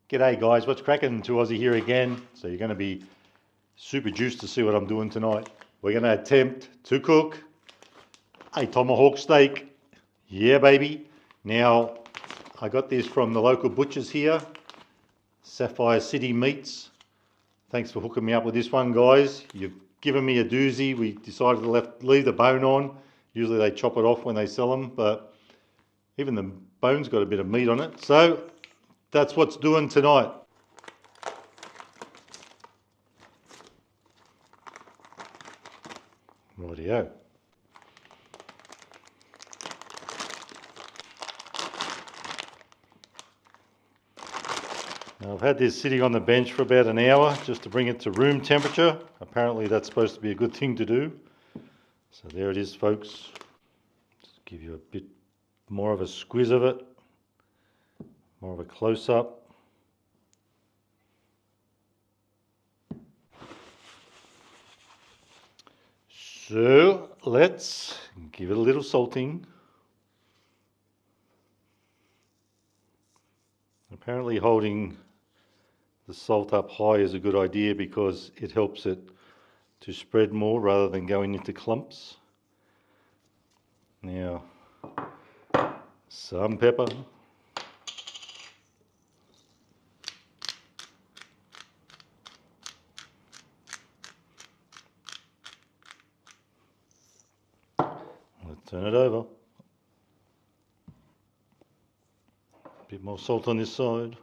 G'day guys, what's cracking? To Aussie here again. So you're going to be super juiced to see what I'm doing tonight. We're going to attempt to cook a tomahawk steak. Yeah baby. Now I got this from the local butchers here, Sapphire City Meats. Thanks for hooking me up with this one, guys. You've given me a doozy. We decided to leave the bone on. Usually they chop it off when they sell them, but even the bone's got a bit of meat on it. So that's what's doing tonight. Rightio. Now I've had this sitting on the bench for about an hour just to bring it to room temperature. Apparently that's supposed to be a good thing to do. So there it is, folks. Just give you a bit more of a squeeze of it, more of a close-up. So let's give it a little salting. Apparently holding the salt up high is a good idea because it helps it to spread more rather than going into clumps. Now, some pepper. Let's turn it over. A bit more salt on this side.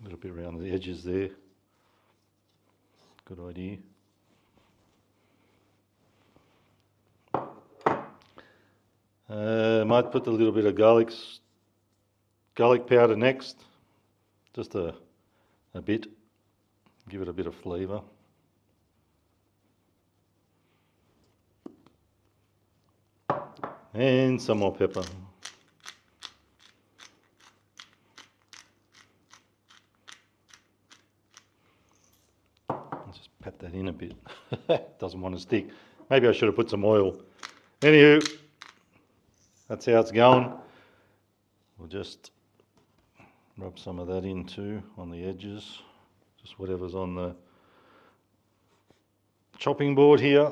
A little bit around the edges there. Good idea. Might put a little bit of garlic powder next. Just a bit. Give it a bit of flavour. And some more pepper. Just pat that in a bit. Doesn't want to stick. Maybe I should have put some oil. Anywho, that's how it's going. We'll just rub some of that in too on the edges. Just whatever's on the chopping board here.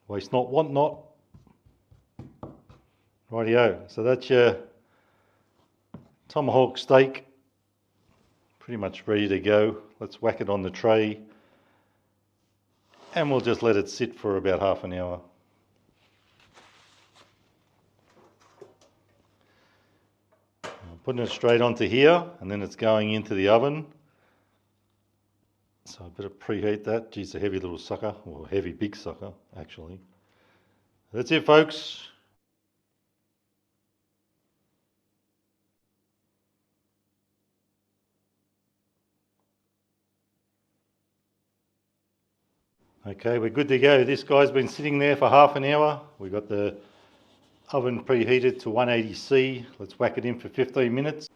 Waste not, want not. Rightio, so that's your tomahawk steak. Pretty much ready to go. Let's whack it on the tray and we'll just let it sit for about half an hour. I'm putting it straight onto here and then it's going into the oven. So I better preheat that. Geez, a heavy little sucker, or a heavy big sucker actually. That's it, folks. Okay, we're good to go. This guy's been sitting there for half an hour. We've got the oven preheated to 180°C. Let's whack it in for 15 minutes.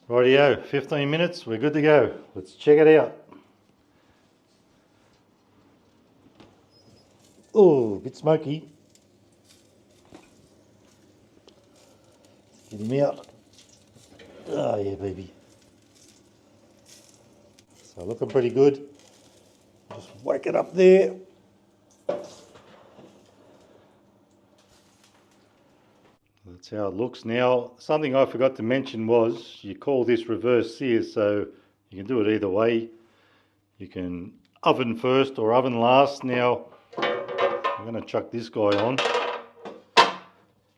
Rightio, 15 minutes, we're good to go. Let's check it out. Oh, a bit smoky. Get him out. Oh yeah, baby. So looking pretty good. Just whack it up there. That's how it looks. Now, something I forgot to mention was you call this reverse sear, so you can do it either way. You can oven first or oven last. Now, I'm going to chuck this guy on. A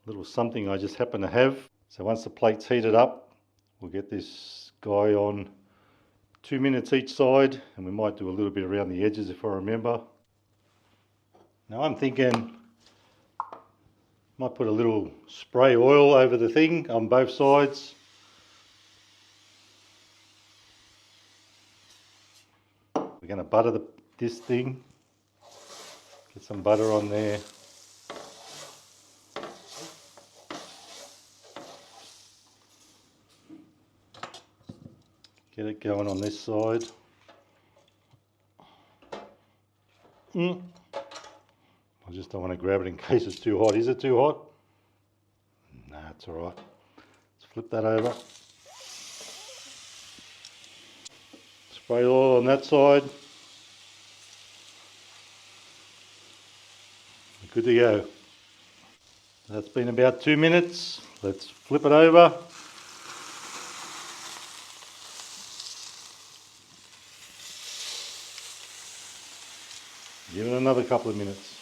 little something I just happen to have. So once the plate's heated up, we'll get this guy on 2 minutes each side, and we might do a little bit around the edges if I remember. Now I'm thinking might put a little spray oil over the thing on both sides. We're going to butter this thing. Get some butter on there. Get it going on this side. I just don't want to grab it in case it's too hot. Is it too hot? Nah, it's alright. Let's flip that over. Spray oil on that side. Good to go. That's been about 2 minutes. Let's flip it over. Give it another couple of minutes.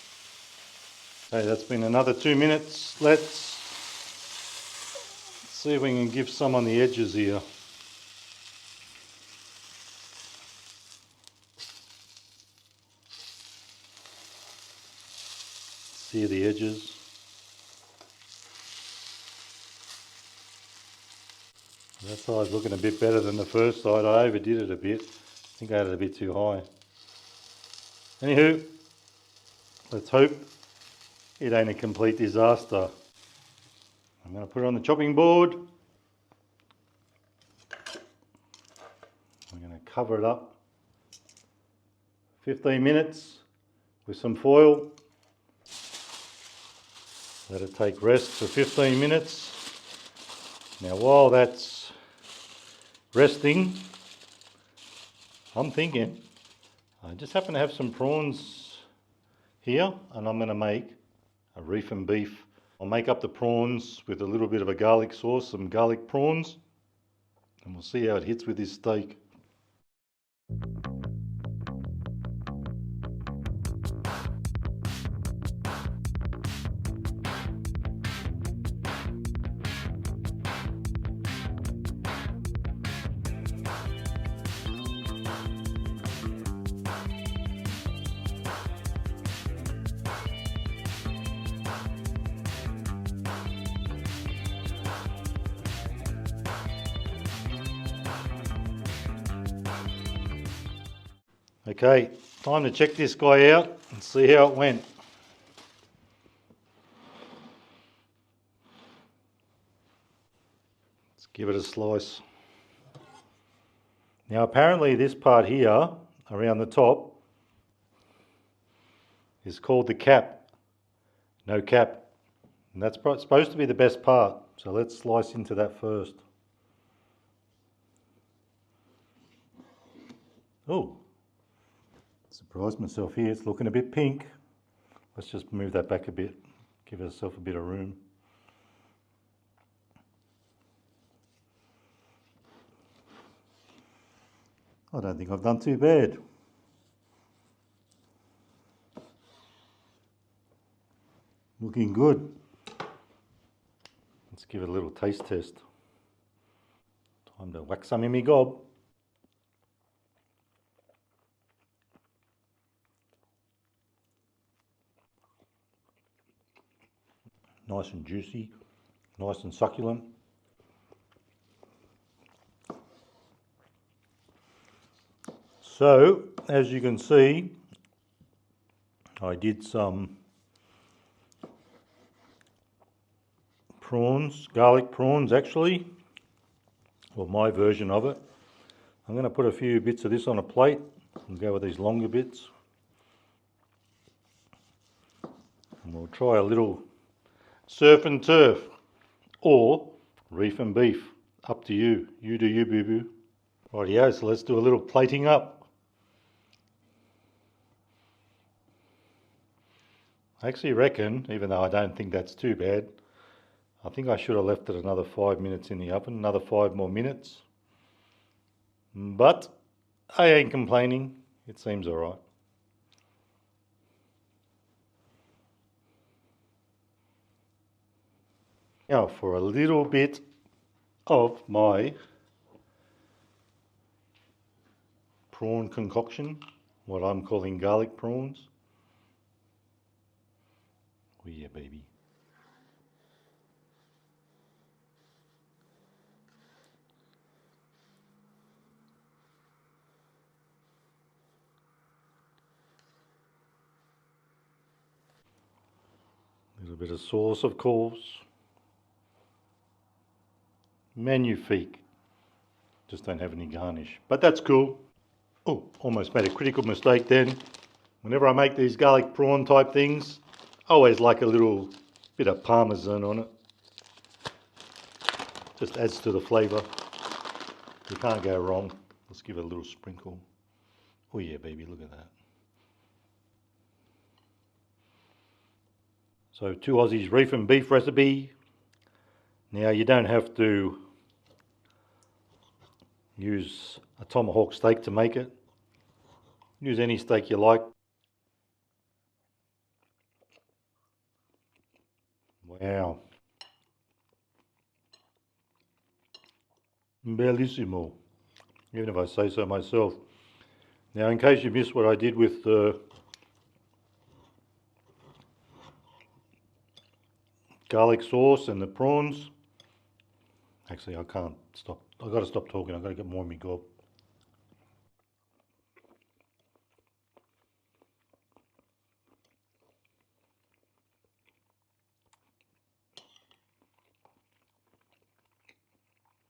Okay, that's been another 2 minutes. Let's see if we can give some on the edges here. Sear the edges. That side's looking a bit better than the first side. I overdid it a bit. I think I had it a bit too high. Anywho, let's hope it ain't a complete disaster. I'm going to put it on the chopping board. I'm going to cover it up 15 minutes with some foil. Let it take rest for 15 minutes. Now while that's resting, I'm thinking I just happen to have some prawns here and I'm going to make a reef and beef. I'll make up the prawns with a little bit of a garlic sauce, some garlic prawns, and we'll see how it hits with this steak. Okay, time to check this guy out and see how it went. Let's give it a slice. Now apparently this part here, around the top, is called the cap. No cap. And that's supposed to be the best part. So let's slice into that first. Oh. Surprised myself here, it's looking a bit pink. Let's just move that back a bit, give ourselves a bit of room. I don't think I've done too bad. Looking good. Let's give it a little taste test. Time to whack some in me gob. Nice and juicy, nice and succulent. So, as you can see, I did some prawns, garlic prawns actually, or my version of it. I'm going to put a few bits of this on a plate and go with these longer bits. And we'll try a little surf and turf, or reef and beef. Up to you. You do you, boo-boo. Rightio, so let's do a little plating up. I actually reckon, even though I don't think that's too bad, I think I should have left it another 5 minutes in the oven, another 5 more minutes. But I ain't complaining, it seems alright. Now for a little bit of my prawn concoction, what I'm calling garlic prawns. Oh yeah, baby. A bit of sauce, of course. Magnifique. Just don't have any garnish, but that's cool. Oh, almost made a critical mistake then. Whenever I make these garlic prawn type things, I always like a little bit of parmesan on it. Just adds to the flavour. You can't go wrong. Let's give it a little sprinkle. Oh yeah, baby, look at that. So 2 Aussies reef and beef recipe. Now you don't have to use a tomahawk steak to make it. Use any steak you like. Wow. Bellissimo. Even if I say so myself. Now in case you missed what I did with the garlic sauce and the prawns. Actually, I can't stop. I've got to stop talking. I've got to get more in my gob.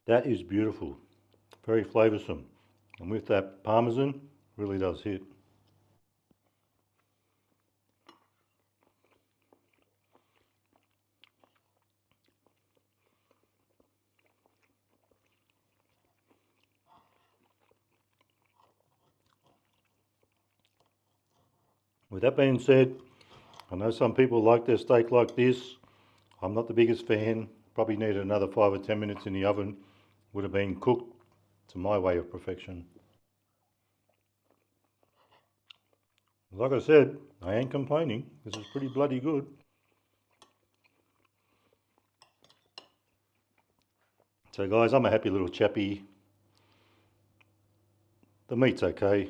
That is beautiful. Very flavoursome. And with that parmesan, really does hit. With that being said, I know some people like their steak like this. I'm not the biggest fan. Probably needed another 5 or 10 minutes in the oven. Would have been cooked to my way of perfection. Like I said, I ain't complaining. This is pretty bloody good. So guys, I'm a happy little chappy. The meat's okay.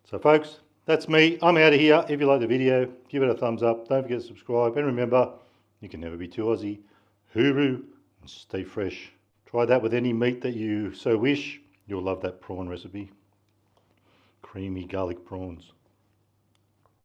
So folks, that's me. I'm out of here. If you like the video, give it a thumbs up. Don't forget to subscribe. And remember, you can never be too Aussie. Hooroo and stay fresh. Try that with any meat that you so wish. You'll love that prawn recipe. Creamy garlic prawns.